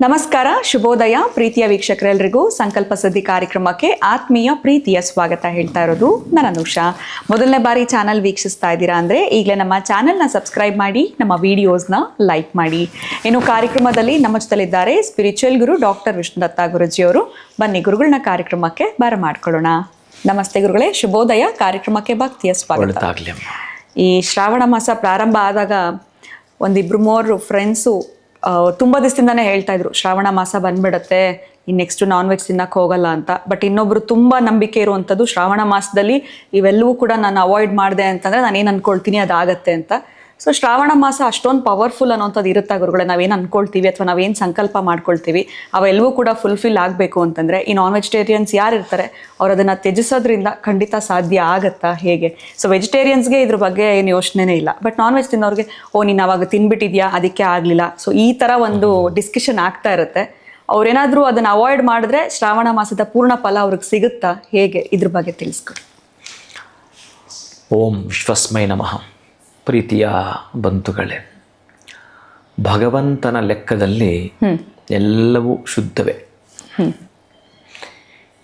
ನಮಸ್ಕಾರ, ಶುಭೋದಯ ಪ್ರೀತಿಯ ವೀಕ್ಷಕರೆಲ್ಲರಿಗೂ ಸಂಕಲ್ಪ ಸಿದ್ಧಿ ಕಾರ್ಯಕ್ರಮಕ್ಕೆ ಆತ್ಮೀಯ ಪ್ರೀತಿಯ ಸ್ವಾಗತ ಹೇಳ್ತಾ ಇರೋದು ನಾನು ಅನುಷಾ. ಮೊದಲನೇ ಬಾರಿ ಚಾನಲ್ ವೀಕ್ಷಿಸ್ತಾ ಇದ್ದೀರಾ ಅಂದರೆ ಈಗಲೇ ನಮ್ಮ ಚಾನಲ್ನ ಸಬ್ಸ್ಕ್ರೈಬ್ ಮಾಡಿ, ನಮ್ಮ ವಿಡಿಯೋಸ್ನ ಲೈಕ್ ಮಾಡಿ. ಇನ್ನು ಕಾರ್ಯಕ್ರಮದಲ್ಲಿ ನಮ್ಮ ಜೊತೆಲಿದ್ದಾರೆ ಸ್ಪಿರಿಚುವಲ್ ಗುರು ಡಾಕ್ಟರ್ ವಿಷ್ಣುದತ್ತ ಗುರುಜಿಯವರು. ಬನ್ನಿ ಗುರುಗಳನ್ನ ಕಾರ್ಯಕ್ರಮಕ್ಕೆ ಬರಮಾಡ್ಕೊಳ್ಳೋಣ. ನಮಸ್ತೆ ಗುರುಗಳೇ, ಶುಭೋದಯ. ಕಾರ್ಯಕ್ರಮಕ್ಕೆ ಭಕ್ತಿಯ ಸ್ವಾಗತ. ಈ ಶ್ರಾವಣ ಮಾಸ ಪ್ರಾರಂಭ ಆದಾಗ ಒಂದಿಬ್ರು ಮೂವರು ಫ್ರೆಂಡ್ಸು ತುಂಬ ದಿವಸದಿಂದಾನೇ ಹೇಳ್ತಾ ಇದ್ರು, ಶ್ರಾವಣ ಮಾಸ ಬಂದ್ಬಿಡತ್ತೆ, ಇನ್ನು ನೆಕ್ಸ್ಟ್ ನಾನ್ ವೆಜ್ ತಿನ್ನಕ್ಕೆ ಹೋಗಲ್ಲ ಅಂತ. ಬಟ್ ಇನ್ನೊಬ್ರು ತುಂಬ ನಂಬಿಕೆ ಇರುವಂಥದ್ದು, ಶ್ರಾವಣ ಮಾಸದಲ್ಲಿ ಇವೆಲ್ಲವೂ ಕೂಡ ನಾನು ಅವಾಯ್ಡ್ ಮಾಡಿದೆ ಅಂತಂದರೆ ನಾನೇನು ಅಂದ್ಕೊಳ್ತೀನಿ ಅದಾಗತ್ತೆ ಅಂತ. ಸೊ ಶ್ರಾವಣ ಮಾಸ ಅಷ್ಟೊಂದು ಪವರ್ಫುಲ್ ಅನ್ನೋಂಥದ್ದು ಇರುತ್ತಾ ಗುರುಗಳೇ? ನಾವೇನು ಅಂದ್ಕೊಳ್ತೀವಿ ಅಥವಾ ನಾವೇನು ಸಂಕಲ್ಪ ಮಾಡ್ಕೊಳ್ತೀವಿ ಅವೆಲ್ಲವೂ ಕೂಡ ಫುಲ್ಫಿಲ್ ಆಗಬೇಕು ಅಂತಂದರೆ ಈ ನಾನ್ ವೆಜಿಟೇರಿಯನ್ಸ್ ಯಾರು ಇರ್ತಾರೆ ಅವ್ರು ಅದನ್ನು ತ್ಯಜಿಸೋದ್ರಿಂದ ಖಂಡಿತ ಸಾಧ್ಯ ಆಗುತ್ತಾ, ಹೇಗೆ? ಸೊ ವೆಜಿಟೇರಿಯನ್ಸ್ಗೆ ಇದ್ರ ಬಗ್ಗೆ ಏನು ಯೋಚನೆನೇ ಇಲ್ಲ, ಬಟ್ ನಾನ್ ವೆಜ್ ತಿನ್ನೋರಿಗೆ ನೀನು ಅವಾಗ ತಿನ್ಬಿಟ್ಟಿದ್ಯಾ ಅದಕ್ಕೆ ಆಗಲಿಲ್ಲ. ಸೊ ಈ ಥರ ಒಂದು ಡಿಸ್ಕಷನ್ ಆಗ್ತಾ ಇರುತ್ತೆ. ಅವ್ರೇನಾದರೂ ಅದನ್ನು ಅವಾಯ್ಡ್ ಮಾಡಿದ್ರೆ ಶ್ರಾವಣ ಮಾಸದ ಪೂರ್ಣ ಫಲ ಅವ್ರಿಗೆ ಸಿಗುತ್ತಾ, ಹೇಗೆ? ಇದ್ರ ಬಗ್ಗೆ ತಿಳಿಸ್ಕೊಡಿ. ಓಂ ವಿಶ್ವಸ್ಮೈ ನಮಃ. ಪ್ರೀತಿಯ ಬಂಧುಗಳೇ, ಭಗವಂತನ ಲೆಕ್ಕದಲ್ಲಿ ಎಲ್ಲವೂ ಶುದ್ಧವೇ.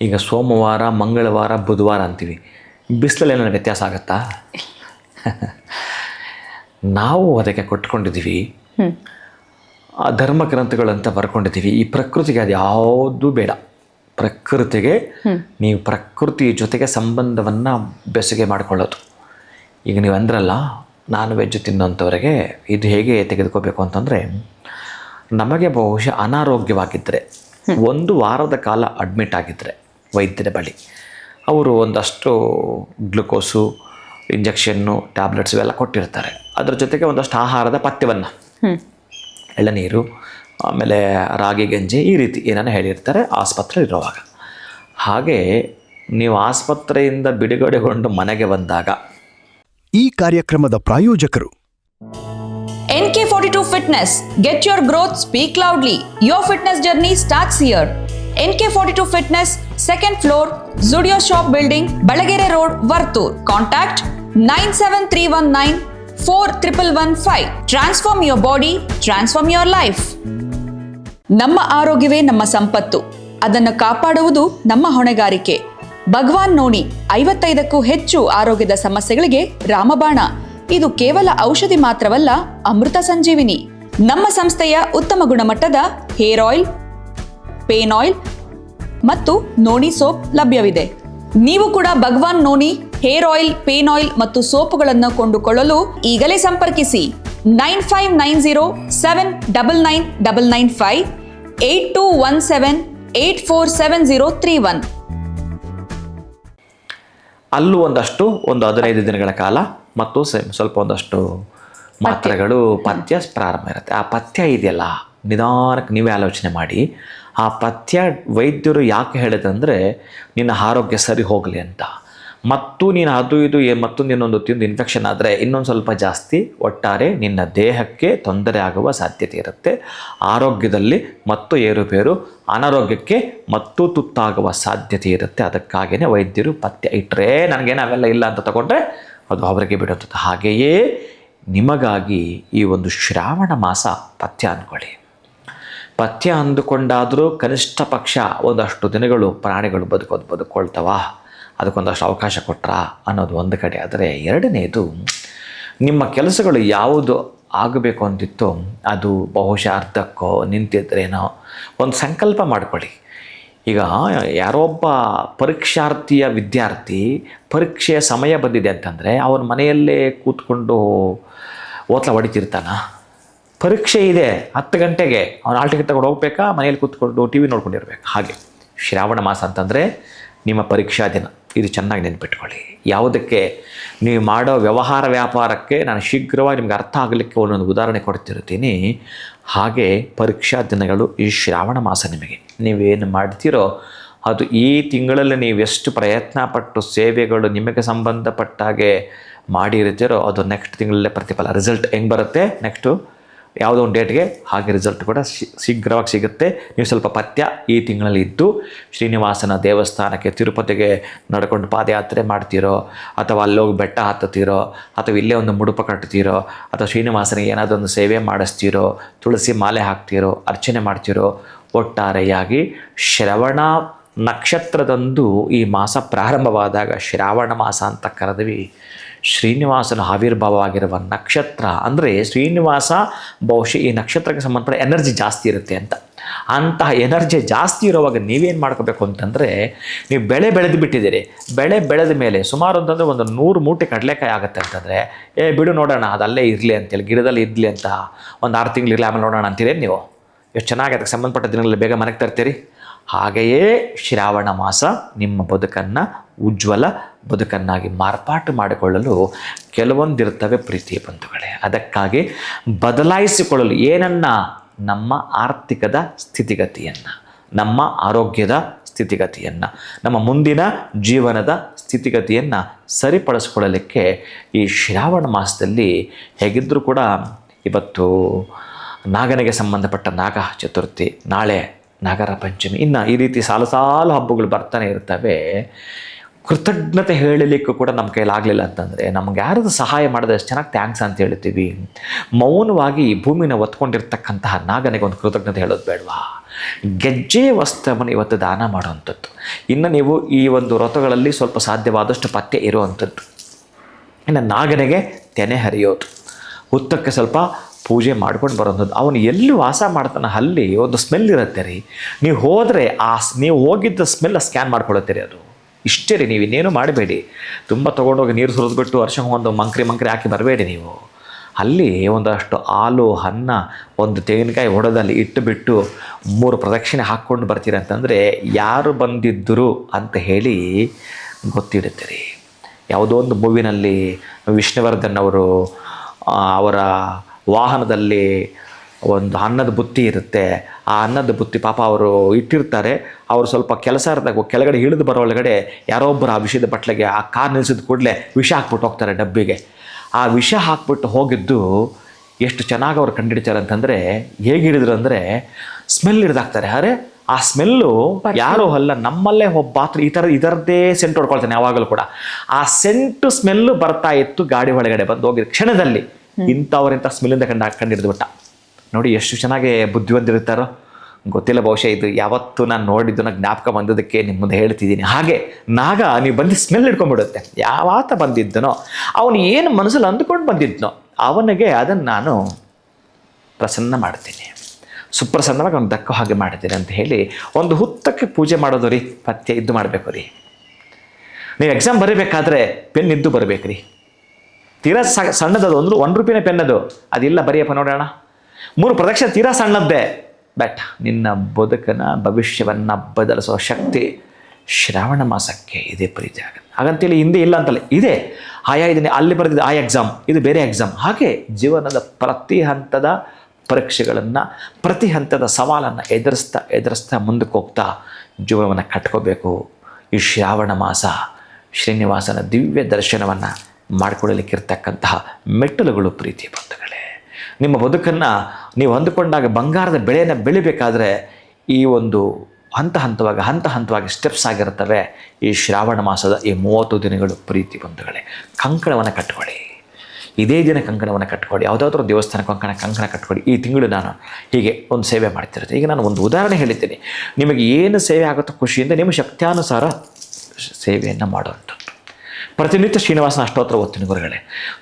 ಈಗ ಸೋಮವಾರ, ಮಂಗಳವಾರ, ಬುಧವಾರ ಅಂತೀವಿ, ಬಿಸಿಲಲ್ಲಿ ಏನಾದ್ರು ವ್ಯತ್ಯಾಸ ಆಗುತ್ತಾ? ನಾವು ಅದಕ್ಕೆ ಕೊಟ್ಕೊಂಡಿದ್ದೀವಿ, ಆ ಧರ್ಮ ಗ್ರಂಥಗಳಂತ ಬರ್ಕೊಂಡಿದ್ದೀವಿ. ಈ ಪ್ರಕೃತಿಗೆ ಅದು ಯಾವುದೂ ಬೇಡ. ಪ್ರಕೃತಿಗೆ ನೀವು ಪ್ರಕೃತಿ ಜೊತೆಗೆ ಸಂಬಂಧವನ್ನು ಬೆಸುಗೆ ಮಾಡಿಕೊಳ್ಳೋದು. ಈಗ ನೀವು ಅಂದ್ರಲ್ಲ ನಾನ್ ವೆಜ್ ತಿನ್ನೋಂಥವ್ರಿಗೆ ಇದು ಹೇಗೆ ತೆಗೆದುಕೋಬೇಕು ಅಂತಂದರೆ, ನಮಗೆ ಬಹುಶಃ ಅನಾರೋಗ್ಯವಾಗಿದ್ದರೆ, ಒಂದು ವಾರದ ಕಾಲ ಅಡ್ಮಿಟ್ ಆಗಿದ್ದರೆ ವೈದ್ಯರ ಬಳಿ, ಅವರು ಒಂದಷ್ಟು ಗ್ಲುಕೋಸು, ಇಂಜೆಕ್ಷನ್ನು, ಟ್ಯಾಬ್ಲೆಟ್ಸ್ ಇವೆಲ್ಲ ಕೊಟ್ಟಿರ್ತಾರೆ. ಅದರ ಜೊತೆಗೆ ಒಂದಷ್ಟು ಆಹಾರದ ಪಥ್ಯವನ್ನು, ಎಳನೀರು, ಆಮೇಲೆ ರಾಗಿ ಗಂಜಿ, ಈ ರೀತಿ ಏನನ್ನ ಹೇಳಿರ್ತಾರೆ ಆಸ್ಪತ್ರೆ ಇರುವಾಗ. ಹಾಗೆ ನೀವು ಆಸ್ಪತ್ರೆಯಿಂದ ಬಿಡುಗಡೆಗೊಂಡು ಮನೆಗೆ ಬಂದಾಗ ಈ ಕಾರ್ಯಕ್ರಮದ ಪ್ರಾಯೋಜಕರು NK42 Fitness. Get your growth, speak loudly. Your fitness journey starts here. NK42 Fitness, second floor, Zudio Shop Building, Balagere Road, Vartur. Contact 97319 4115. Transform your body, transform your life. ನಮ್ಮ ಆರೋಗ್ಯವೇ ನಮ್ಮ ಸಂಪತ್ತು, ಅದನ್ನು ಕಾಪಾಡುವುದು ನಮ್ಮ ಹೊಣೆಗಾರಿಕೆ. ಭಗವಾನ್ ನೋನಿ 55ಕ್ಕೂ ಹೆಚ್ಚು ಆರೋಗ್ಯದ ಸಮಸ್ಯೆಗಳಿಗೆ ರಾಮಬಾಣ. ಇದು ಕೇವಲ ಔಷಧಿ ಮಾತ್ರವಲ್ಲ, ಅಮೃತ ಸಂಜೀವಿನಿ. ನಮ್ಮ ಸಂಸ್ಥೆಯ ಉತ್ತಮ ಗುಣಮಟ್ಟದ ಹೇರ್ ಆಯಿಲ್, ಪೇನ್ ಆಯಿಲ್ ಮತ್ತು ನೋನಿ ಸೋಪ್ ಲಭ್ಯವಿದೆ. ನೀವು ಕೂಡ Bhagwan noni hair oil, pain oil ಮತ್ತು ಸೋಪುಗಳನ್ನು ಕೊಂಡುಕೊಳ್ಳಲು ಈಗಲೇ ಸಂಪರ್ಕಿಸಿ 9590799995 8217847031. ಅಲ್ಲೂ ಒಂದು 15 ದಿನಗಳ ಕಾಲ ಮತ್ತು ಸ್ವಲ್ಪ ಒಂದಷ್ಟು ಮಾತ್ರೆಗಳು, ಪಥ್ಯ ಪ್ರಾರಂಭ ಇರುತ್ತೆ. ಆ ಪಥ್ಯ ಇದೆಯಲ್ಲ, ನಿಧಾನಕ್ಕೆ ನೀವೇ ಆಲೋಚನೆ ಮಾಡಿ. ಆ ಪಥ್ಯ ವೈದ್ಯರು ಯಾಕೆ ಹೇಳಿದಂದರೆ ನಿನ್ನ ಆರೋಗ್ಯ ಸರಿ ಹೋಗಲಿ ಅಂತ. ಮತ್ತು ನೀನು ಅದು ಇದು ಮತ್ತೊಂದು ಇನ್ನೊಂದು ತಿಂದು ಇನ್ಫೆಕ್ಷನ್ ಆದರೆ ಇನ್ನೊಂದು ಸ್ವಲ್ಪ ಜಾಸ್ತಿ, ಒಟ್ಟಾರೆ ನಿನ್ನ ದೇಹಕ್ಕೆ ತೊಂದರೆ ಆಗುವ ಸಾಧ್ಯತೆ ಇರುತ್ತೆ. ಆರೋಗ್ಯದಲ್ಲಿ ಮತ್ತು ಏರುಪೇರು, ಅನಾರೋಗ್ಯಕ್ಕೆ ಮತ್ತು ತುತ್ತಾಗುವ ಸಾಧ್ಯತೆ ಇರುತ್ತೆ. ಅದಕ್ಕಾಗಿಯೇ ವೈದ್ಯರು ಪಥ್ಯ ಇಟ್ಟರೆ, ನನಗೇನು ಅವೆಲ್ಲ ಇಲ್ಲ ಅಂತ ತಗೊಂಡ್ರೆ ಅದು ಅವರಿಗೆ ಬಿಡುತ್ತದೆ. ಹಾಗೆಯೇ ನಿಮಗಾಗಿ ಈ ಒಂದು ಶ್ರಾವಣ ಮಾಸ ಪಥ್ಯ ಅಂದ್ಕೊಳ್ಳಿ. ಪಥ್ಯ ಅಂದುಕೊಂಡಾದರೂ ಕನಿಷ್ಠ ಪಕ್ಷ ಒಂದಷ್ಟು ದಿನಗಳು ಪ್ರಾಣಿಗಳು ಬದುಕೊಳ್ತವ, ಅದಕ್ಕೊಂದಷ್ಟು ಅವಕಾಶ ಕೊಟ್ರಾ ಅನ್ನೋದು ಒಂದು ಕಡೆ. ಆದರೆ ಎರಡನೇದು, ನಿಮ್ಮ ಕೆಲಸಗಳು ಯಾವುದು ಆಗಬೇಕು ಅಂತಿತ್ತು ಅದು ಬಹುಶಃ ಅರ್ಧಕ್ಕೋ ನಿಂತಿದ್ರೇನೋ ಒಂದು ಸಂಕಲ್ಪ ಮಾಡಿಕೊಳ್ಳಿ. ಈಗ ಯಾರೋ ಒಬ್ಬ ಪರೀಕ್ಷಾರ್ಥಿಯ ವಿದ್ಯಾರ್ಥಿ ಪರೀಕ್ಷೆಯ ಸಮಯ ಬಂದಿದೆ ಅಂತಂದರೆ ಅವನ ಮನೆಯಲ್ಲೇ ಕೂತ್ಕೊಂಡು ಓತ್ಲ ಹೊಡಿತಿರ್ತಾನ. ಪರೀಕ್ಷೆ ಇದೆ 10 ಗಂಟೆಗೆ, ಅವನು ಹಾಲ್ ಟಿಕೆಟ್ ತಗೊಂಡು ಹೋಗ್ಬೇಕಾ, ಮನೆಯಲ್ಲಿ ಕೂತ್ಕೊಂಡು ಟಿ ವಿ ನೋಡ್ಕೊಂಡಿರ್ಬೇಕು. ಹಾಗೆ ಶ್ರಾವಣ ಮಾಸ ಅಂತಂದರೆ ನಿಮ್ಮ ಪರೀಕ್ಷಾ ದಿನ. ಇದು ಚೆನ್ನಾಗಿ ನೆನ್ಪಿಟ್ಕೊಳ್ಳಿ. ಯಾವುದಕ್ಕೆ ನೀವು ಮಾಡೋ ವ್ಯವಹಾರ ವ್ಯಾಪಾರಕ್ಕೆ ನಾನು ಶೀಘ್ರವಾಗಿ ನಿಮ್ಗೆ ಅರ್ಥ ಆಗಲಿಕ್ಕೆ ಒಂದೊಂದು ಉದಾಹರಣೆ ಕೊಡ್ತಿರ್ತೀನಿ. ಹಾಗೆ ಪರೀಕ್ಷಾ ದಿನಗಳು ಈ ಶ್ರಾವಣ ಮಾಸ. ನಿಮಗೆ ನೀವೇನು ಮಾಡ್ತೀರೋ ಅದು ಈ ತಿಂಗಳಲ್ಲಿ ನೀವು ಎಷ್ಟು ಪ್ರಯತ್ನಪಟ್ಟು ಸೇವೆಗಳು ನಿಮಗೆ ಸಂಬಂಧಪಟ್ಟಾಗೆ ಮಾಡಿರ್ತೀರೋ ಅದು ನೆಕ್ಸ್ಟ್ ತಿಂಗಳಲ್ಲೇ ಪ್ರತಿಫಲ, ರಿಸಲ್ಟ್ ಹೆಂಗೆ ಬರುತ್ತೆ ನೆಕ್ಸ್ಟು ಯಾವುದೋ ಒಂದು ಡೇಟ್ಗೆ ಹಾಗೆ ರಿಸಲ್ಟ್ ಕೂಡ ಶೀಘ್ರವಾಗಿ ಸಿಗುತ್ತೆ. ನೀವು ಸ್ವಲ್ಪ ಪಥ್ಯ ಈ ತಿಂಗಳಲ್ಲಿ ಇದ್ದು ಶ್ರೀನಿವಾಸನ ದೇವಸ್ಥಾನಕ್ಕೆ ತಿರುಪತಿಗೆ ನಡ್ಕೊಂಡು ಪಾದಯಾತ್ರೆ ಮಾಡ್ತೀರೋ, ಅಥವಾ ಅಲ್ಲೋಗಿ ಬೆಟ್ಟ ಹತ್ತುತ್ತೀರೋ, ಅಥವಾ ಇಲ್ಲೇ ಒಂದು ಮುಡುಪ ಕಟ್ತೀರೋ, ಅಥವಾ ಶ್ರೀನಿವಾಸನಿಗೆ ಏನಾದರೂ ಒಂದು ಸೇವೆ ಮಾಡಿಸ್ತೀರೋ, ತುಳಸಿ ಮಾಲೆ ಹಾಕ್ತೀರೋ, ಅರ್ಚನೆ ಮಾಡ್ತೀರೋ, ಒಟ್ಟಾರೆಯಾಗಿ ಶ್ರವಣ ನಕ್ಷತ್ರದಂದು ಈ ಮಾಸ ಪ್ರಾರಂಭವಾದಾಗ ಶ್ರಾವಣ ಮಾಸ ಅಂತ ಕರೆದ್ವಿ. ಶ್ರೀನಿವಾಸನ ಆವಿರ್ಭಾವವಾಗಿರುವ ನಕ್ಷತ್ರ ಅಂದರೆ ಶ್ರೀನಿವಾಸ ಬಹುಶಃ ಈ ನಕ್ಷತ್ರಕ್ಕೆ ಸಂಬಂಧಪಟ್ಟ ಎನರ್ಜಿ ಜಾಸ್ತಿ ಇರುತ್ತೆ ಅಂತ. ಅಂತಹ ಎನರ್ಜಿ ಜಾಸ್ತಿ ಇರುವಾಗ ನೀವೇನು ಮಾಡ್ಕೋಬೇಕು ಅಂತಂದರೆ, ನೀವು ಬೆಳೆ ಬೆಳೆದು ಬಿಟ್ಟಿದ್ದೀರಿ, ಬೆಳೆ ಬೆಳೆದ ಮೇಲೆ ಸುಮಾರು ಅಂತಂದರೆ ಒಂದು 100 ಮೂಟೆ ಕಡಲೆಕಾಯಿ ಆಗುತ್ತೆ ಅಂತಂದರೆ, ಬಿಡು ನೋಡೋಣ ಅದಲ್ಲೇ ಇರಲಿ ಅಂತೇಳಿ, ಗಿಡದಲ್ಲಿ ಇರಲಿ ಅಂತ ಒಂದು 6 ತಿಂಗಳಿರಲಿ ಆಮೇಲೆ ನೋಡೋಣ ಅಂತೀರೇನು ನೀವು? ಎಷ್ಟು ಚೆನ್ನಾಗಿ ಅದಕ್ಕೆ ಸಂಬಂಧಪಟ್ಟ ದಿನಗಳಲ್ಲಿ ಬೇಗ ಮನೆಗೆ ತರ್ತೀರಿ. ಹಾಗೆಯೇ ಶ್ರಾವಣ ಮಾಸ ನಿಮ್ಮ ಬದುಕನ್ನು ಉಜ್ವಲ ಬದುಕನ್ನಾಗಿ ಮಾರ್ಪಾಟು ಮಾಡಿಕೊಳ್ಳಲು ಕೆಲವೊಂದಿರ್ತವೆ ಪ್ರೀತಿಯ ಬಂಧುಗಳೇ. ಅದಕ್ಕಾಗಿ ಬದಲಾಯಿಸಿಕೊಳ್ಳಲು ಏನನ್ನ? ನಮ್ಮ ಆರ್ಥಿಕದ ಸ್ಥಿತಿಗತಿಯನ್ನು, ನಮ್ಮ ಆರೋಗ್ಯದ ಸ್ಥಿತಿಗತಿಯನ್ನು, ನಮ್ಮ ಮುಂದಿನ ಜೀವನದ ಸ್ಥಿತಿಗತಿಯನ್ನು ಸರಿಪಡಿಸ್ಕೊಳ್ಳಲಿಕ್ಕೆ ಈ ಶ್ರಾವಣ ಮಾಸದಲ್ಲಿ ಹೇಗಿದ್ದರೂ ಕೂಡ ಇವತ್ತು ನಾಗನಿಗೆ ಸಂಬಂಧಪಟ್ಟ ನಾಗ ಚತುರ್ಥಿ, ನಾಳೆ ನಾಗರ ಪಂಚಮಿ, ಇನ್ನು ಈ ರೀತಿ ಸಾಲು ಸಾಲು ಹಬ್ಬಗಳು ಬರ್ತಾನೆ ಇರ್ತವೆ. ಕೃತಜ್ಞತೆ ಹೇಳಲಿಕ್ಕೂ ಕೂಡ ನಮ್ಮ ಕೈಲಾಗಲಿಲ್ಲ ಅಂತಂದರೆ, ನಮ್ಗೆ ಯಾರಾದರೂ ಸಹಾಯ ಮಾಡಿದ್ರೆ ಎಷ್ಟು ಚೆನ್ನಾಗಿ ಥ್ಯಾಂಕ್ಸ್ ಅಂತ ಹೇಳ್ತೀವಿ. ಮೌನವಾಗಿ ಭೂಮಿನ ಒತ್ಕೊಂಡಿರ್ತಕ್ಕಂತಹ ನಾಗನಿಗೆ ಒಂದು ಕೃತಜ್ಞತೆ ಹೇಳೋದು ಬೇಡವಾ? ಗೆಜ್ಜೆ ವಸ್ತ್ರವನ್ನು ಇವತ್ತು ದಾನ ಮಾಡುವಂಥದ್ದು. ಇನ್ನು ನೀವು ಈ ಒಂದು ವ್ರತಗಳಲ್ಲಿ ಸ್ವಲ್ಪ ಸಾಧ್ಯವಾದಷ್ಟು ಪಥ್ಯ ಇರುವಂಥದ್ದು. ಇನ್ನು ನಾಗನಿಗೆ ತೆನೆ ಹರಿಯೋದು, ಹುತ್ತಕ್ಕೆ ಸ್ವಲ್ಪ ಪೂಜೆ ಮಾಡ್ಕೊಂಡು ಬರೋಂಥದ್ದು. ಅವನು ಎಲ್ಲಿ ವಾಸ ಮಾಡ್ತಾನೆ ಅಲ್ಲಿ ಒಂದು ಸ್ಮೆಲ್ ಇರುತ್ತೆ ರೀ. ನೀವು ಹೋದರೆ ನೀವು ಹೋಗಿದ್ದ ಸ್ಮೆಲ್ ಸ್ಕ್ಯಾನ್ ಮಾಡ್ಕೊಳತ್ತೀರಿ. ಅದು ಇಷ್ಟೇ ರೀ, ನೀವು ಇನ್ನೇನು ಮಾಡಬೇಡಿ. ತುಂಬ ತೊಗೊಂಡೋಗಿ ನೀರು ಸುರಿದ್ಬಿಟ್ಟು ವರ್ಷಕ್ಕೆ ಒಂದು ಮಂಕ್ರಿ ಹಾಕಿ ಬರಬೇಡಿ. ನೀವು ಅಲ್ಲಿ ಒಂದಷ್ಟು ಹಾಲು, ಅನ್ನ, ಒಂದು ತೆಂಗಿನಕಾಯಿ ಹೊಡೆದಲ್ಲಿ ಇಟ್ಟುಬಿಟ್ಟು 3 ಪ್ರದಕ್ಷಿಣೆ ಹಾಕ್ಕೊಂಡು ಬರ್ತೀರಿ ಅಂತಂದರೆ ಯಾರು ಬಂದಿದ್ದರು ಅಂತ ಹೇಳಿ ಗೊತ್ತಿಡುತ್ತೀರಿ. ಯಾವುದೋ ಒಂದು ಮೂವಿನಲ್ಲಿ ವಿಷ್ಣುವರ್ಧನ್ ಅವರು ಅವರ ವಾಹನದಲ್ಲಿ ಒಂದು ಅನ್ನದ ಬುತ್ತಿ ಇರುತ್ತೆ. ಆ ಅನ್ನದ ಬುತ್ತಿ ಪಾಪ ಅವರು ಇಟ್ಟಿರ್ತಾರೆ. ಅವರು ಸ್ವಲ್ಪ ಕೆಲಸ ಇರ್ದಾಗ ಕೆಳಗಡೆ ಇಳಿದು ಬರೋ ಒಳಗಡೆ ಯಾರೋ ಒಬ್ಬರು ಆ ವಿಷದ ಬಟ್ಲಿಗೆ ಆ ಕಾರ್ ನಿಲ್ಲಿಸಿದ ಕೂಡಲೇ ವಿಷ ಹಾಕ್ಬಿಟ್ಟು ಹೋಗ್ತಾರೆ ಡಬ್ಬಿಗೆ. ಆ ವಿಷ ಹಾಕ್ಬಿಟ್ಟು ಹೋಗಿದ್ದು ಎಷ್ಟು ಚೆನ್ನಾಗಿ ಅವ್ರು ಕಂಡುಹಿಡಿತಾರೆ ಅಂತಂದರೆ, ಹೇಗೆ ಹಿಡಿದ್ರು ಅಂದರೆ ಸ್ಮೆಲ್ ಹಿಡ್ದಾಕ್ತಾರೆ. ಅರೆ ಆ ಸ್ಮೆಲ್ಲು ಯಾರೋ ಅಲ್ಲ, ನಮ್ಮಲ್ಲೇ ಒಬ್ಬ ಇದರದ್ದೇ ಸೆಂಟ್ ಹೊಡ್ಕೊಳ್ತಾನೆ ಯಾವಾಗಲೂ ಕೂಡ. ಆ ಸೆಂಟು ಸ್ಮೆಲ್ಲು ಬರ್ತಾ ಇತ್ತು ಗಾಡಿ ಒಳಗಡೆ ಬಂದು ಹೋಗಿರೋ ಕ್ಷಣದಲ್ಲಿ. ಇಂಥವ್ರಿಂಥ ಸ್ಮೆಲ್ಲಿಂದ ಕಂಡಿಡ್ದುಬಿಟ್ಟ. ನೋಡಿ ಎಷ್ಟು ಚೆನ್ನಾಗಿ ಬುದ್ಧಿವಂತಿರ್ತಾರೋ ಗೊತ್ತಿಲ್ಲ. ಬಹುಶಃ ಇದು ಯಾವತ್ತು ನಾನು ನೋಡಿದ್ದು ಜ್ಞಾಪಕ ಬಂದದಕ್ಕೆ ನಿಮ್ಮ ಮುಂದೆ ಹೇಳ್ತಿದ್ದೀನಿ. ಹಾಗೆ ನಾಗ ನೀವು ಬಂದು ಸ್ಮೆಲ್ ಹಿಡ್ಕೊಂಡ್ಬಿಡುತ್ತೆ. ಯಾವತ್ತ ಬಂದಿದ್ದನೋ, ಅವನು ಏನು ಮನಸ್ಸಲ್ಲಿ ಅಂದುಕೊಂಡು ಬಂದಿದ್ನೋ ಅವನಿಗೆ ಅದನ್ನು ನಾನು ಪ್ರಸನ್ನ ಮಾಡ್ತೀನಿ, ಸುಪ್ರಸನ್ನವಾಗಿ ಅವ್ನು ದಕ್ಕೋ ಹಾಗೆ ಮಾಡ್ತೀನಿ ಅಂತ ಹೇಳಿ ಒಂದು ಹುತ್ತಕ್ಕೆ ಪೂಜೆ ಮಾಡೋದು ರೀ. ಪಥ್ಯ ಇದ್ದು ಮಾಡಬೇಕು ರೀ. ನೀವು ಎಕ್ಸಾಮ್ ಬರೀಬೇಕಾದ್ರೆ ಪೆನ್ ಇದ್ದು ಬರಬೇಕು ರೀ. ತೀರಾ ಸಣ್ಣದದು, ಒಂದು ರೂಪಾಯಿನ ಪೆನ್ನದು, ಅದಿಲ್ಲ ಬರೆಯಪ್ಪ ನೋಡೋಣ. 3 ಪ್ರದಕ್ಷಿಣೆ ತೀರಾ ಸಣ್ಣದ್ದೇ. ಬಟ್ ನಿನ್ನ ಬದುಕನ ಭವಿಷ್ಯವನ್ನು ಬದಲಿಸೋ ಶಕ್ತಿ ಶ್ರಾವಣ ಮಾಸಕ್ಕೆ ಇದೆ ಪ್ರೀತಿ ಆಗುತ್ತೆ. ಹಾಗಂತೇಳಿ ಹಿಂದೆ ಇಲ್ಲ ಅಂತಲ್ಲ, ಇದೆ. ಆಯಾ ಇದನ್ನೇ ಅಲ್ಲಿ ಬರೆದಿದ್ದು ಆ ಎಕ್ಸಾಮ್, ಇದು ಬೇರೆ ಎಕ್ಸಾಮ್. ಹಾಗೆ ಜೀವನದ ಪ್ರತಿ ಹಂತದ ಪರೀಕ್ಷೆಗಳನ್ನು, ಪ್ರತಿ ಹಂತದ ಸವಾಲನ್ನು ಎದುರಿಸ್ತಾ ಮುಂದಕ್ಕೆ ಹೋಗ್ತಾ ಜೀವನವನ್ನು ಕಟ್ಕೋಬೇಕು. ಈ ಶ್ರಾವಣ ಮಾಸ ಶ್ರೀನಿವಾಸನ ದಿವ್ಯ ದರ್ಶನವನ್ನು ಮಾಡಿಕೊಳ್ಳಲಿಕ್ಕಿರ್ತಕ್ಕಂತಹ ಮೆಟ್ಟಲುಗಳು ಪ್ರೀತಿ ಬಂಧುಗಳೇ. ನಿಮ್ಮ ಬದುಕನ್ನು ನೀವು ಅಂದುಕೊಂಡಾಗ ಬಂಗಾರದ ಬೆಳೆಯನ್ನು ಬೆಳಿಬೇಕಾದ್ರೆ ಈ ಒಂದು ಹಂತವಾಗಿ ಸ್ಟೆಪ್ಸ್ ಆಗಿರ್ತವೆ. ಈ ಶ್ರಾವಣ ಮಾಸದ ಈ 30 ದಿನಗಳು ಪ್ರೀತಿ ಬಂಧುಗಳೇ. ಕಂಕಣವನ್ನು ಕಟ್ಕೊಳ್ಳಿ. ಇದೇ ದಿನ ಕಂಕಣವನ್ನು ಕಟ್ಕೊಳ್ಳಿ. ಯಾವುದಾದ್ರೂ ದೇವಸ್ಥಾನಕ್ಕೆ ಕಂಕಣ ಕಟ್ಕೊಳ್ಳಿ. ಈ ತಿಂಗಳು ನಾನು ಹೀಗೆ ಒಂದು ಸೇವೆ ಮಾಡ್ತಿರುತ್ತೆ. ಈಗ ನಾನು ಒಂದು ಉದಾಹರಣೆ ಹೇಳಿದ್ದೀನಿ. ನಿಮಗೆ ಏನು ಸೇವೆ ಆಗುತ್ತೋ ಖುಷಿಯಿಂದ ನಿಮ್ಮ ಶಕ್ತ್ಯಾನುಸಾರ ಸೇವೆಯನ್ನು ಮಾಡುವಂಥದ್ದು. ಪ್ರತಿನಿತ್ಯ ಶ್ರೀನಿವಾಸನ ಅಷ್ಟೋತ್ರ ಓದ್ತೀನಿ ಗುರುಗಳೇ.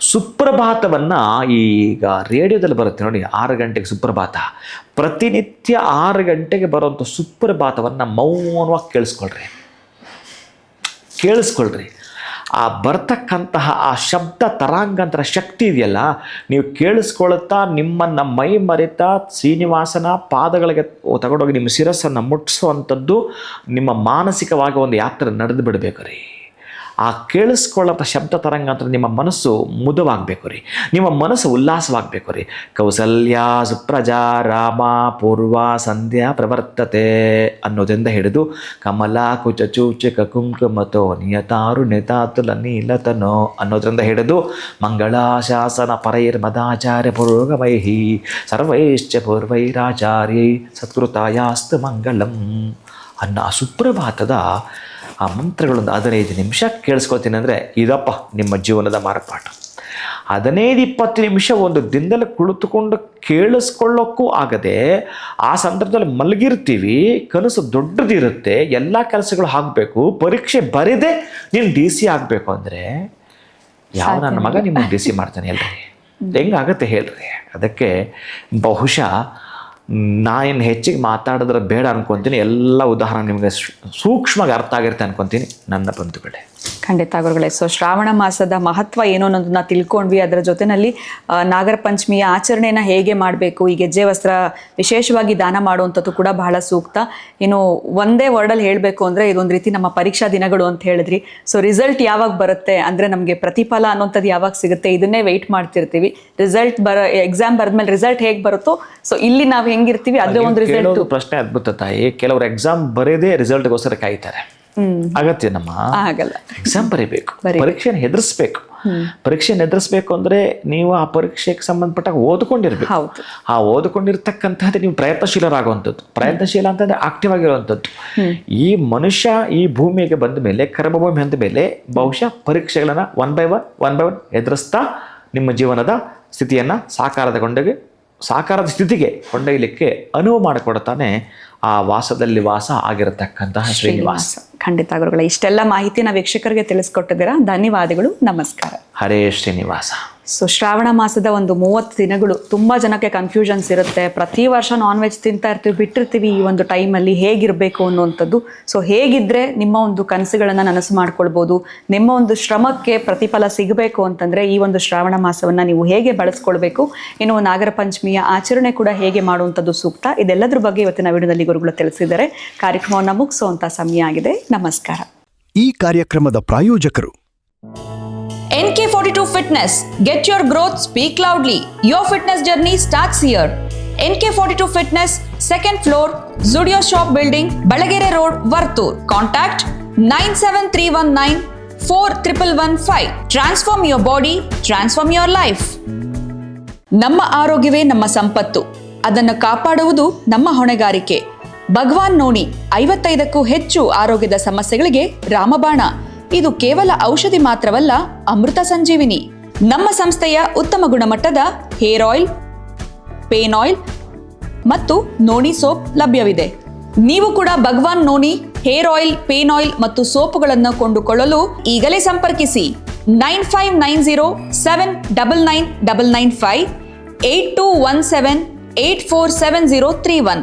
ಸುಪ್ರಭಾತವನ್ನು ಈಗ ರೇಡಿಯೋದಲ್ಲಿ ಬರುತ್ತೆ ನೋಡಿ, 6 ಗಂಟೆಗೆ ಸುಪ್ರಭಾತ. ಪ್ರತಿನಿತ್ಯ 6 ಗಂಟೆಗೆ ಬರುವಂಥ ಸುಪ್ರಭಾತವನ್ನು ಮೌನವಾಗಿ ಕೇಳಿಸ್ಕೊಳ್ರಿ. ಆ ಬರ್ತಕ್ಕಂತಹ ಆ ಶಬ್ದ ತರಾಂಗಾಂತರ ಶಕ್ತಿ ಇದೆಯಲ್ಲ, ನೀವು ಕೇಳಿಸ್ಕೊಳ್ತಾ ನಿಮ್ಮನ್ನು ಮೈ ಮರೆತಾ ಶ್ರೀನಿವಾಸನ ಪಾದಗಳಿಗೆ ತಗೊಂಡೋಗಿ ನಿಮ್ಮ ಶಿರಸ್ಸನ್ನು ಮುಟ್ಟಿಸುವಂಥದ್ದು ನಿಮ್ಮ ಮಾನಸಿಕವಾಗಿ ಒಂದು ಯಾತ್ರೆ ನಡೆದು ಬಿಡಬೇಕು ರೀ. ಆ ಕೇಳಿಸ್ಕೊಳ್ಳೋ ಶಬ್ದ ತರಂಗ ಅಂತ ನಿಮ್ಮ ಮನಸ್ಸು ಮುದವಾಗಬೇಕು ರೀ, ನಿಮ್ಮ ಮನಸ್ಸು ಉಲ್ಲಾಸವಾಗಬೇಕು ರೀ. ಕೌಸಲ್ಯ ಸುಪ್ರಜಾ ರಾಮ ಪೂರ್ವ ಸಂಧ್ಯಾ ಪ್ರವರ್ತತೆ ಅನ್ನೋದರಿಂದ ಹಿಡಿದು ಕಮಲ ಕುಚ ಚೂಚಕ ಕುಂಕುಮತೋ ನಿಯತಾರು ನಿತಾತುಲ ನೀಲತನೋ ಅನ್ನೋದ್ರಿಂದ ಹಿಡಿದು ಮಂಗಳಾಶಾಸನ ಪರೈರ್ಮದಾಚಾರ್ಯ ಪುರೋಗಮೈಹಿ ಸರ್ವೈಶ್ಚ ಪೂರ್ವೈರಾಚಾರ್ಯೈ ಸತ್ಕೃತಾಯಾಸ್ತು ಮಂಗಳಂ ಅನ್ನೋ ಆ ಸುಪ್ರಭಾತದ ಆ ಮಂತ್ರಗಳೊಂದು 15 ನಿಮಿಷ ಕೇಳಿಸ್ಕೊಳ್ತೀನಿ ಅಂದರೆ ಇದಪ್ಪ ನಿಮ್ಮ ಜೀವನದ ಮಾರ್ಪಾಟ. 15-20 ನಿಮಿಷ ಒಂದು ದಿನದಲ್ಲಿ ಕುಳಿತುಕೊಂಡು ಕೇಳಿಸ್ಕೊಳ್ಳೋಕ್ಕೂ ಆಗದೆ ಆ ಸಂದರ್ಭದಲ್ಲಿ ಮಲಗಿರ್ತೀವಿ, ಕನಸು ದೊಡ್ಡದಿರುತ್ತೆ, ಎಲ್ಲ ಕೆಲಸಗಳು ಆಗಬೇಕು, ಪರೀಕ್ಷೆ ಬರೆದೇ ನೀನು DC ಆಗಬೇಕು ಅಂದರೆ ಯಾವ ನನ್ನ ಮಗ ನಿಮಗೆ DC ಮಾಡ್ತಾನೆ ಹೇಳ್ರಿ, ಹೆಂಗಾಗತ್ತೆ ಹೇಳ್ರಿ. ಅದಕ್ಕೆ ಬಹುಶಃ ನಾನು ಹೆಚ್ಚಿಗೆ ಮಾತಾಡಿದ್ರೆ ಬೇಡ ಅನ್ಕೊತೀನಿ, ಎಲ್ಲ ಉದಾಹರಣೆ ನಿಮಗೆ ಸೂಕ್ಷ್ಮವಾಗಿ ಅರ್ಥ ಆಗಿರುತ್ತೆ ಅನ್ಕೊತೀನಿ ನನ್ನ ಬಂಧುಗಳೇ. ಖಂಡಿತ ಗುರುಗಳೇ. ಸೊ ಶ್ರಾವಣ ಮಾಸದ ಮಹತ್ವ ಏನು ಅನ್ನೋದನ್ನ ತಿಳ್ಕೊಂಡ್ವಿ. ಅದರ ಜೊತೆನಲ್ಲಿ ನಾಗರ ಪಂಚಮಿಯ ಆಚರಣೆಯನ್ನು ಹೇಗೆ ಮಾಡಬೇಕು, ಈ ಗೆಜ್ಜೆ ವಸ್ತ್ರ ವಿಶೇಷವಾಗಿ ದಾನ ಮಾಡುವಂಥದ್ದು ಕೂಡ ಬಹಳ ಸೂಕ್ತ. ಇನ್ನು ಒಂದೇ ವರ್ಡಲ್ಲಿ ಹೇಳಬೇಕು ಅಂದರೆ ಇದೊಂದು ರೀತಿ ನಮ್ಮ ಪರೀಕ್ಷಾ ದಿನಗಳು ಅಂತ ಹೇಳಿದ್ರಿ. ಸೊ ರಿಸಲ್ಟ್ ಯಾವಾಗ ಬರುತ್ತೆ ಅಂದರೆ ನಮಗೆ ಪ್ರತಿಫಲ ಅನ್ನೋಂಥದ್ದು ಯಾವಾಗ ಸಿಗುತ್ತೆ ಇದನ್ನೇ ವೆಯ್ಟ್ ಮಾಡ್ತಿರ್ತೀವಿ. ಎಕ್ಸಾಮ್ ಬರೆದ್ಮೇಲೆ ರಿಸಲ್ಟ್ ಹೇಗೆ ಬರುತ್ತೋ ಸೊ ಇಲ್ಲಿ ನಾವು ಹೆಂಗಿರ್ತೀವಿ ಅದೇ ಒಂದು ರಿಸಲ್ಟ್. ಪ್ರಶ್ನೆ ಅದ್ಭುತ ತಾಯಿ. ಕೆಲವರು ಎಕ್ಸಾಮ್ ಬರೆದೇ ರಿಸಲ್ಟ್ಗೋಸ್ಕರ ಕಾಯ್ತಾರೆ. ಆಗತ್ತೆ ನಮ್ಮ ಆಗಲ್ಲ. ಎಕ್ಸಾಮ್ ಬರೀಬೇಕು, ಪರೀಕ್ಷೆನ ಹೆದರ್ಸ್ಬೇಕು. ಪರೀಕ್ಷೆನ ಎದುರಿಸ್ಬೇಕು ಅಂದ್ರೆ ನೀವು ಆ ಪರೀಕ್ಷೆಗೆ ಸಂಬಂಧಪಟ್ಟಾಗ ಓದ್ಕೊಂಡಿರ್ಬೇಕು. ಆ ಓದ್ಕೊಂಡಿರ್ತಕ್ಕಂಥದ್ದು ನೀವು ಪ್ರಯತ್ನಶೀಲರಾಗುವಂಥದ್ದು. ಪ್ರಯತ್ನಶೀಲ ಅಂತಂದ್ರೆ ಆಕ್ಟಿವ್ ಆಗಿರುವಂಥದ್ದು. ಈ ಮನುಷ್ಯ ಈ ಭೂಮಿಗೆ ಬಂದ ಮೇಲೆ, ಕರ್ಮಭೂಮಿ ಅಂದ ಮೇಲೆ ಬಹುಶಃ ಪರೀಕ್ಷೆಗಳನ್ನ ಒನ್ ಬೈ ಒನ್ ಎದುರಿಸ್ತಾ ನಿಮ್ಮ ಜೀವನದ ಸ್ಥಿತಿಯನ್ನ ಸಾಕಾರದ ಸ್ಥಿತಿಗೆ ಕೊಂಡೊಯ್ಯಲಿಕ್ಕೆ ಅನುವು ಮಾಡಿಕೊಡ್ತಾನೆ ಆ ವಾಸದಲ್ಲಿ ವಾಸ ಆಗಿರತಕ್ಕಂತಹ ಶ್ರೀನಿವಾಸ. ಖಂಡಿತ ಗುರುಗಳೇ, ಇಷ್ಟೆಲ್ಲ ಮಾಹಿತಿನ ವೀಕ್ಷಕರಿಗೆ ತಿಳಿಸ್ಕೊಟ್ಟಿದ್ದೀರಾ. ಧನ್ಯವಾದಗಳು. ನಮಸ್ಕಾರ. ಹರೇ ಶ್ರೀನಿವಾಸ. ಸೊ ಶ್ರಾವಣ ಮಾಸದ ಒಂದು 30 ದಿನಗಳು ತುಂಬ ಜನಕ್ಕೆ ಕನ್ಫ್ಯೂಷನ್ಸ್ ಇರುತ್ತೆ. ಪ್ರತಿ ವರ್ಷ ನಾನ್ ವೆಜ್ ತಿಂತಾ ಇರ್ತೀವಿ, ಬಿಟ್ಟಿರ್ತೀವಿ. ಈ ಒಂದು ಟೈಮಲ್ಲಿ ಹೇಗಿರಬೇಕು ಅನ್ನುವಂಥದ್ದು. ಸೊ ಹೇಗಿದ್ರೆ ನಿಮ್ಮ ಒಂದು ಕನಸುಗಳನ್ನು ನನಸು ಮಾಡ್ಕೊಳ್ಬೋದು, ನಿಮ್ಮ ಒಂದು ಶ್ರಮಕ್ಕೆ ಪ್ರತಿಫಲ ಸಿಗಬೇಕು ಅಂತಂದರೆ ಈ ಒಂದು ಶ್ರಾವಣ ಮಾಸವನ್ನು ನೀವು ಹೇಗೆ ಬಳಸ್ಕೊಳ್ಬೇಕು, ಇನ್ನು ನಾಗರ ಪಂಚಮಿಯ ಆಚರಣೆ ಕೂಡ ಹೇಗೆ ಮಾಡುವಂಥದ್ದು ಸೂಕ್ತ, ಇದೆಲ್ಲದ್ರ ಬಗ್ಗೆ ಇವತ್ತಿನ ವಿಡಿಯೋದಲ್ಲಿ ಗುರುಗಳು ತಿಳಿಸಿದ್ದಾರೆ. ಕಾರ್ಯಕ್ರಮವನ್ನು ಮುಗಿಸುವಂಥ ಸಮಯ ಆಗಿದೆ. ನಮಸ್ಕಾರ. ಈ ಕಾರ್ಯಕ್ರಮದ ಪ್ರಾಯೋಜಕರು NK42 Fitness. Get your growth, speak loudly. Your fitness journey starts here. NK42 Fitness, 2nd floor, Zudio Shop Building, Balagere Road, Vartur. Contact 97319 4115. Transform your body, transform your life. ನಮ್ಮ ಆರೋಗ್ಯವೇ ನಮ್ಮ ಸಂಪತ್ತು. ಅದನ್ನು ಕಾಪಾಡುವುದು ನಮ್ಮ ಹೊಣೆಗಾರಿಕೆ. ಭಗವಾನ್ ನೋನಿ 55ಕ್ಕೂ ಹೆಚ್ಚು ಆರೋಗ್ಯದ ಸಮಸ್ಯೆಗಳಿಗೆ ರಾಮಬಾಣ. ಇದು ಕೇವಲ ಔಷಧಿ ಮಾತ್ರವಲ್ಲ, ಅಮೃತ ಸಂಜೀವಿನಿ. ನಮ್ಮ ಸಂಸ್ಥೆಯ ಉತ್ತಮ ಗುಣಮಟ್ಟದ ಹೇರ್ ಆಯಿಲ್, ಪೇನ್ ಆಯಿಲ್ ಮತ್ತು ನೋನಿ ಸೋಪ್ ಲಭ್ಯವಿದೆ. ನೀವು ಕೂಡ Bhagwan noni hair oil, pain oil ಮತ್ತು ಸೋಪುಗಳನ್ನು ಕೊಂಡುಕೊಳ್ಳಲು ಈಗಲೇ ಸಂಪರ್ಕಿಸಿ 9590799995 8217847031.